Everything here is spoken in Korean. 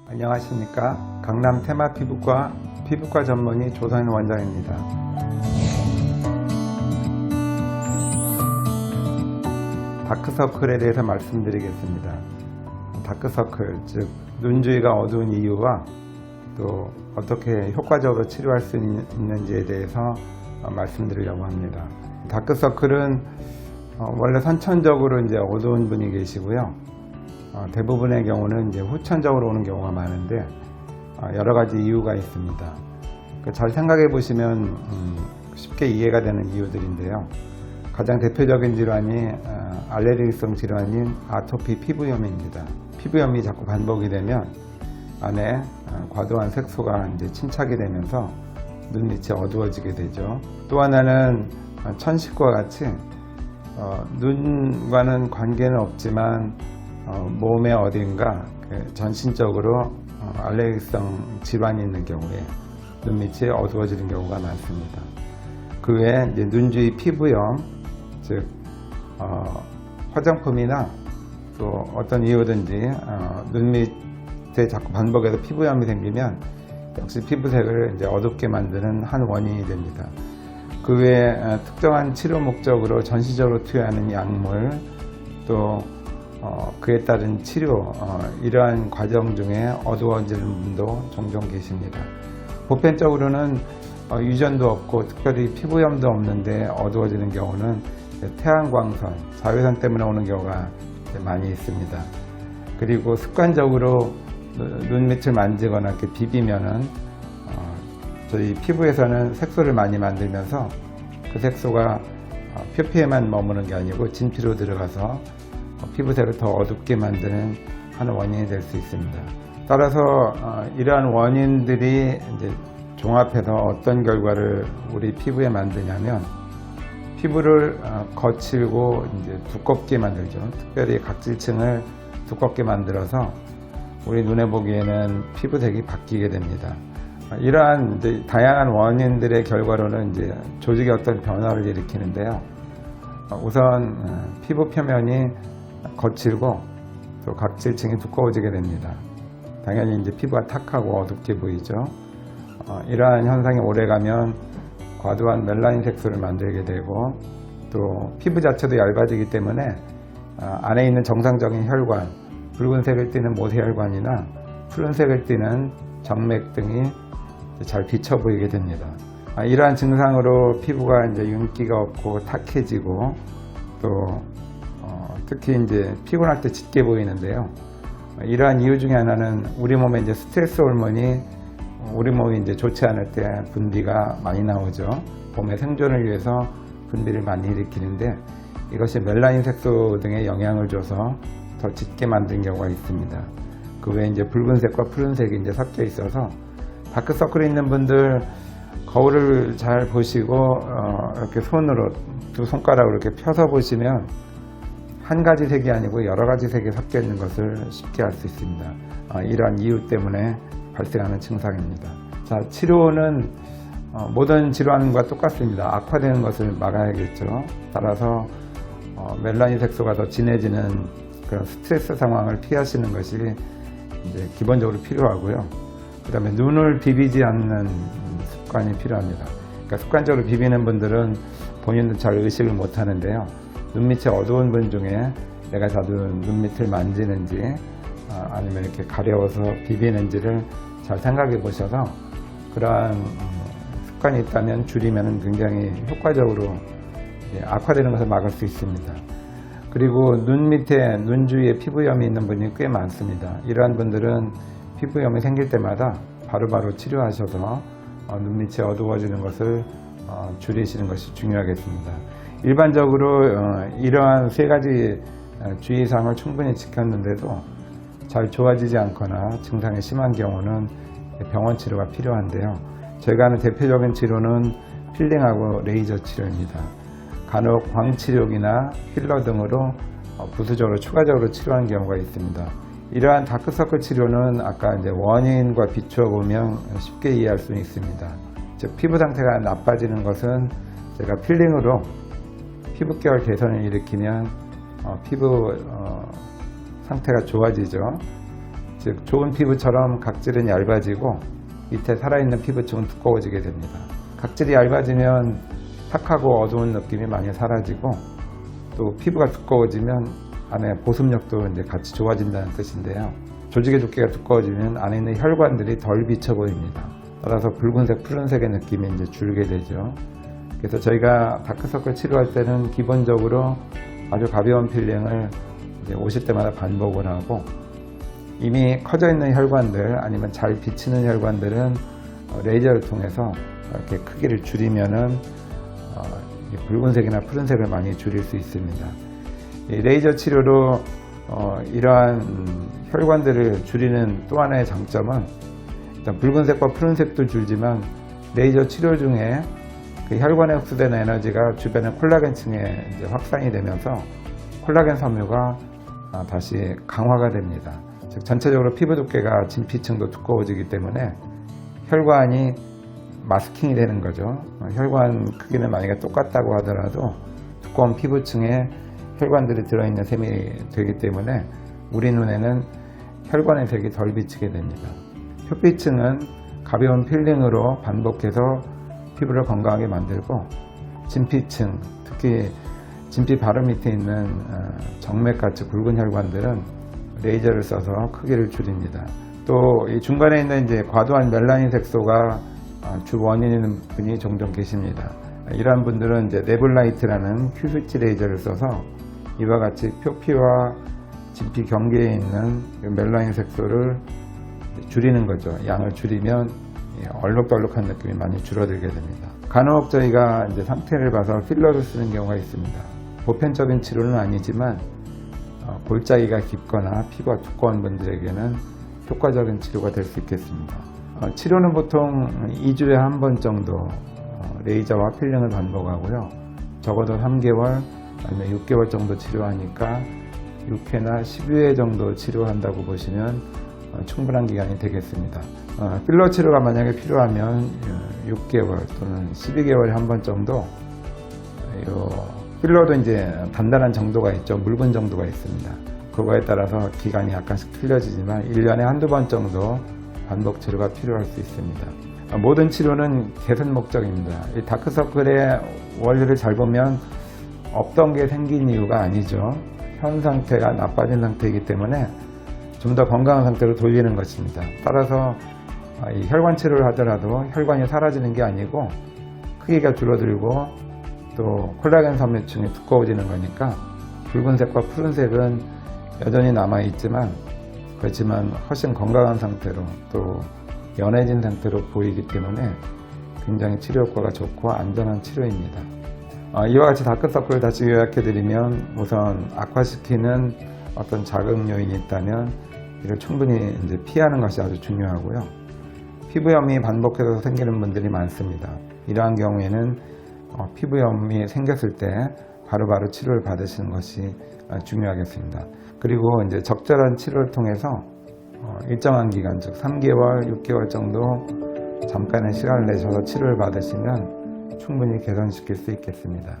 안녕하십니까. 강남 테마 피부과 전문의 조선인 원장입니다. 다크서클에 대해서 말씀드리겠습니다. 다크서클, 즉 눈주위가 어두운 이유와 또 어떻게 효과적으로 치료할 수 있는지에 대해서 말씀드리려고 합니다. 다크서클은 원래 선천적으로 이제 어두운 분이 계시고요. 대부분의 경우는 이제 후천적으로 오는 경우가 많은데 여러 가지 이유가 있습니다. 잘 생각해 보시면 쉽게 이해가 되는 이유들인데요. 가장 대표적인 질환이 알레르기성 질환인 아토피 피부염입니다. 피부염이 자꾸 반복이 되면 안에 과도한 색소가 이제 침착이 되면서 눈밑이 어두워지게 되죠. 또 하나는 천식과 같이 눈과는 관계는 없지만 몸의 어딘가 전신적으로 알레르기성 질환이 있는 경우에 눈밑이 어두워지는 경우가 많습니다. 그 외에 이제 눈주위 피부염, 즉 화장품이나 또 어떤 이유든지 눈밑에 자꾸 반복해서 피부염이 생기면 역시 피부색을 이제 어둡게 만드는 한 원인이 됩니다. 그 외에 특정한 치료 목적으로 전시적으로 투여하는 약물, 또 그에 따른 치료, 이러한 과정 중에 어두워지는 분도 종종 계십니다. 보편적으로는 유전도 없고 특별히 피부염도 없는데 어두워지는 경우는 태양광선, 자외선 때문에 오는 경우가 많이 있습니다. 그리고 습관적으로 눈밑을 만지거나 이렇게 비비면은 저희 피부에서는 색소를 많이 만들면서 그 색소가 표피에만 머무는 게 아니고 진피로 들어가서 피부색을 더 어둡게 만드는 한 원인이 될 수 있습니다. 따라서 이러한 원인들이 이제 종합해서 어떤 결과를 우리 피부에 만드냐면 피부를 거칠고 이제 두껍게 만들죠. 특별히 각질층을 두껍게 만들어서 우리 눈에 보기에는 피부색이 바뀌게 됩니다. 이러한 이제 다양한 원인들의 결과로는 이제 조직의 어떤 변화를 일으키는데요. 우선 피부 표면이 거칠고 또 각질층이 두꺼워지게 됩니다. 당연히 이제 피부가 탁하고 어둡게 보이죠. 이러한 현상이 오래가면 과도한 멜라닌 색소를 만들게 되고 또 피부 자체도 얇아지기 때문에 안에 있는 정상적인 혈관, 붉은색을 띠는 모세혈관이나 푸른색을 띠는 정맥 등이 잘 비쳐 보이게 됩니다. 이러한 증상으로 피부가 이제 윤기가 없고 탁해지고 또 특히 이제 피곤할 때 짙게 보이는데요. 이러한 이유 중에 하나는 우리 몸에 이제 스트레스 호르몬이 우리 몸이 이제 좋지 않을 때 분비가 많이 나오죠. 몸의 생존을 위해서 분비를 많이 일으키는데 이것이 멜라닌 색소 등에 영향을 줘서 더 짙게 만든 경우가 있습니다. 그 외에 이제 붉은색과 푸른색이 이제 섞여 있어서 다크서클이 있는 분들 거울을 잘 보시고 이렇게 손으로 두 손가락으로 이렇게 펴서 보시면 한 가지 색이 아니고 여러 가지 색이 섞여 있는 것을 쉽게 알 수 있습니다. 이러한 이유 때문에 발생하는 증상입니다. 자, 치료는 모든 질환과 똑같습니다. 악화되는 것을 막아야겠죠. 따라서 멜라닌 색소가 더 진해지는 그런 스트레스 상황을 피하시는 것이 이제 기본적으로 필요하고요. 그 다음에 눈을 비비지 않는 습관이 필요합니다. 그러니까 습관적으로 비비는 분들은 본인도 잘 의식을 못 하는데요. 눈밑이 어두운 분 중에 내가 자주 눈밑을 만지는지 아니면 이렇게 가려워서 비비는지를 잘 생각해 보셔서 그러한 습관이 있다면 줄이면 굉장히 효과적으로 악화되는 것을 막을 수 있습니다. 그리고 눈 밑에, 눈 주위에 피부염이 있는 분이 꽤 많습니다. 이러한 분들은 피부염이 생길 때마다 바로바로 치료하셔서 눈밑이 어두워지는 것을 줄이시는 것이 중요하겠습니다. 일반적으로 이러한 세 가지 주의사항을 충분히 지켰는데도 잘 좋아지지 않거나 증상이 심한 경우는 병원 치료가 필요한데요. 저희가 하는 대표적인 치료는 필링하고 레이저 치료입니다. 간혹 광치료기나 필러 등으로 부수적으로 추가적으로 치료하는 경우가 있습니다. 이러한 다크서클 치료는 아까 이제 원인과 비추어 보면 쉽게 이해할 수 있습니다. 즉 피부 상태가 나빠지는 것은 제가 필링으로 피부결 개선을 일으키면 피부 상태가 좋아지죠. 즉 좋은 피부처럼 각질은 얇아지고 밑에 살아있는 피부층은 두꺼워지게 됩니다. 각질이 얇아지면 탁하고 어두운 느낌이 많이 사라지고 또 피부가 두꺼워지면 안에 보습력도 이제 같이 좋아진다는 뜻인데요. 조직의 두께가 두꺼워지면 안에 있는 혈관들이 덜 비쳐 보입니다. 따라서 붉은색, 푸른색의 느낌이 이제 줄게 되죠. 그래서 저희가 다크서클 치료할 때는 기본적으로 아주 가벼운 필링을 이제 오실 때마다 반복을 하고, 이미 커져 있는 혈관들 아니면 잘 비치는 혈관들은 레이저를 통해서 이렇게 크기를 줄이면은 붉은색이나 푸른색을 많이 줄일 수 있습니다. 이 레이저 치료로 이러한 혈관들을 줄이는 또 하나의 장점은, 일단 붉은색과 푸른색도 줄지만 레이저 치료 중에 그 혈관에 흡수되는 에너지가 주변의 콜라겐층에 이제 확산이 되면서 콜라겐 섬유가 다시 강화가 됩니다. 즉 전체적으로 피부 두께가 진피층도 두꺼워지기 때문에 혈관이 마스킹이 되는 거죠. 혈관 크기는 만약에 똑같다고 하더라도 두꺼운 피부층에 혈관들이 들어있는 셈이 되기 때문에 우리 눈에는 혈관의 색이 덜 비치게 됩니다. 표피층은 가벼운 필링으로 반복해서 피부를 건강하게 만들고, 진피층, 특히 진피 바로 밑에 있는 정맥같이 굵은 혈관들은 레이저를 써서 크기를 줄입니다. 또 이 중간에 있는 이제 과도한 멜라닌 색소가 주 원인인 분이 종종 계십니다. 이러한 분들은 이제 네블라이트라는 큐스위치 레이저를 써서 이와 같이 표피와 진피 경계에 있는 멜라닌 색소를 줄이는 거죠. 양을 줄이면 얼룩덜룩한 느낌이 많이 줄어들게 됩니다. 간혹 저희가 이제 상태를 봐서 필러를 쓰는 경우가 있습니다. 보편적인 치료는 아니지만 골짜기가 깊거나 피부가 두꺼운 분들에게는 효과적인 치료가 될 수 있겠습니다. 치료는 보통 2주에 한 번 정도 레이저와 필링을 반복하고요. 적어도 3개월 아니면 6개월 정도 치료하니까 6회나 10회 정도 치료한다고 보시면 충분한 기간이 되겠습니다. 필러 치료가 만약에 필요하면 6개월 또는 12개월에 한 번 정도, 필러도 이제 단단한 정도가 있죠. 묽은 정도가 있습니다. 그거에 따라서 기간이 약간씩 틀려지지만 1년에 한두 번 정도 반복 치료가 필요할 수 있습니다. 모든 치료는 개선 목적입니다. 이 다크서클의 원리를 잘 보면 없던 게 생긴 이유가 아니죠. 현 상태가 나빠진 상태이기 때문에 좀 더 건강한 상태로 돌리는 것입니다. 따라서 이 혈관 치료를 하더라도 혈관이 사라지는 게 아니고 크기가 줄어들고 또 콜라겐 섬유층이 두꺼워지는 거니까 붉은색과 푸른색은 여전히 남아있지만, 그렇지만 훨씬 건강한 상태로 또 연해진 상태로 보이기 때문에 굉장히 치료 효과가 좋고 안전한 치료입니다. 이와 같이 다크서클을 다시 요약해드리면, 우선 악화시키는 어떤 자극 요인이 있다면 이를 충분히 이제 피하는 것이 아주 중요하고요. 피부염이 반복해서 생기는 분들이 많습니다. 이러한 경우에는 피부염이 생겼을 때 바로바로 치료를 받으시는 것이 중요하겠습니다. 그리고 이제 적절한 치료를 통해서 일정한 기간, 즉 3개월, 6개월 정도 잠깐의 시간을 내셔서 치료를 받으시면 충분히 개선시킬 수 있겠습니다.